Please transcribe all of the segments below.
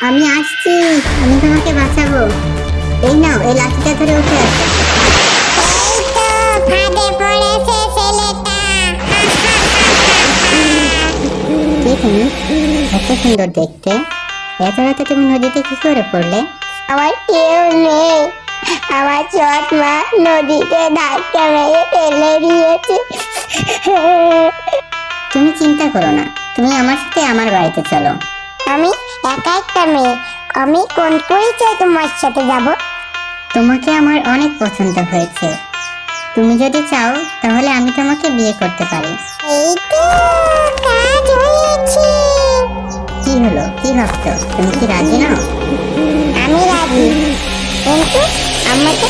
আমি আসছি, আমি তোমাকে বাঁচাবো। এই নাও, এই লাঠিটা ধরে উঠে আসো। এই তো ফাঁদে পড়েছে ছেলেটা। কে তুমি? এত সুন্দর দেখতে, এত রাতে তুমি নদীতে কি করে পড়লে? আমার কেউ নেই, আমার সৎ মা নদীতে ধাক্কা মেরে ফেলে দিয়েছে। তুমি চিন্তা করো না, তুমি আমার সাথে আমার বাড়িতে চলো। আমি একা একটা মেয়ে, আমি কোন পরিচয় তোমার সাথে যাব? তোমাকে আমার অনেক পছন্দ হয়েছে, তুমি যদি চাও তাহলে আমি তোমাকে বিয়ে করতে পারি। এই তো কাজ হয়েছে। কি হলো, কি ভাবছো? তুমি কি রাজি নাও? আমি রাজি, কিন্তু আমাকে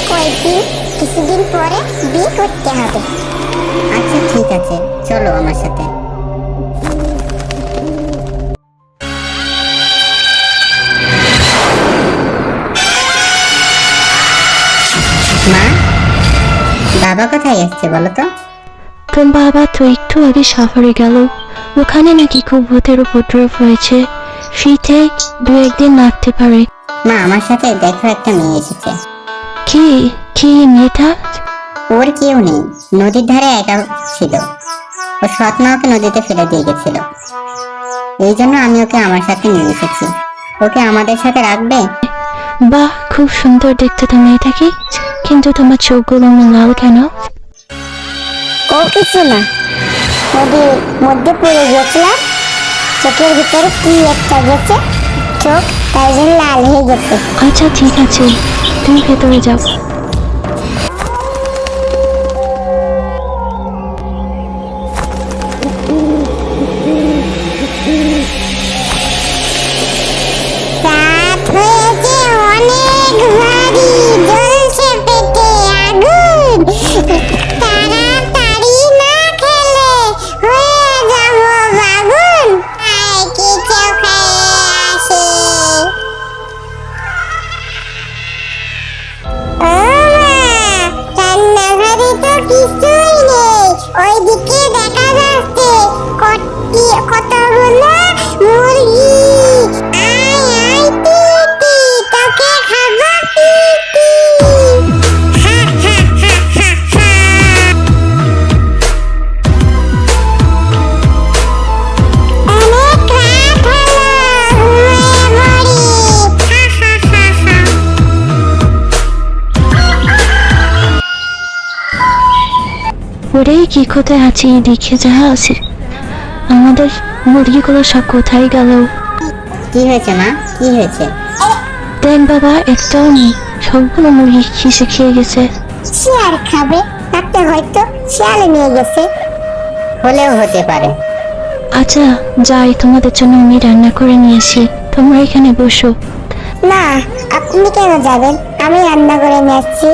কিছুদিন পরে বিয়ে করতে হবে। আচ্ছা ঠিক আছে, চলো আমার সাথে। মা, বাবা কোথায় এসছে বলো তো? তোর বাবা তো একটু আগে সাফারে গেল, ওখানে নাকি খুব ভূতের উপদ্রব হয়েছে, শীতে 2-1 দিন লাগতে পারে। মা, আমার সাথে দেখো, একটা মেয়ে এসেছে। কি কি মেয়েটা? ওর কেউ নেই, নদীর ধারে একা ছিল, ও সৎ মা ওকে নদীতে ফেলে দিয়ে গেছিল, এই জন্য আমি ওকে আমার সাথে নিয়ে এসেছি। ওকে আমাদের সাথে রাখবে? বাহ, খুব সুন্দর দেখতে তো মেয়েটাকে, কিন্তু তোমার চোখগুলো লাল কেন? ও কিছু না, নদীর মধ্যে পড়ে গেছিলাম, চোখের ভিতরে কি একটা গেছে, চোখ তাই জন্য লাল হয়ে গেছে। আচ্ছা ঠিক আছে, তুমি ভেতরে যাও। রাত হয়েছে অনেক ভারী, জ্বলছে পেটে আগুন, তাড়াতাড়ি না খেলে হয়ে যাব বাগুন। আয় কিছু খেয়ে আসি। ও মা, রান্নাঘরে তো কিছুই নেই, ওইদিকে দেখা যাচ্ছে কতগুলো মুরগি। আয় আয় টিটি, তোকে খাবো টিটি। হা হা হা হা হা। অনেক রাত হলো, ঘুমিয়ে পড়ি। হা হা হা হা। ওরে কি কোথায় আছে, দেখে যা আছে, আমাদের মুরগিগুলো সব কোথায় গেল? কি হয়েছে মা, কি হয়েছে? দেখ বাবা, একটাও নেই, সবগুলো মুরগি কিসে খেয়ে গেছে। শিয়াল খাবে, একটা হয়তো শিয়ালে নিয়ে গেছে। হলেও হতে পারে। আচ্ছা যাই, তোমাদের জন্য আমি রান্না করে নিয়েছি, তোমরা এখানে বসো। না, আপনি কেন যাবেন? আমি রান্না করে নিয়ে আসছি।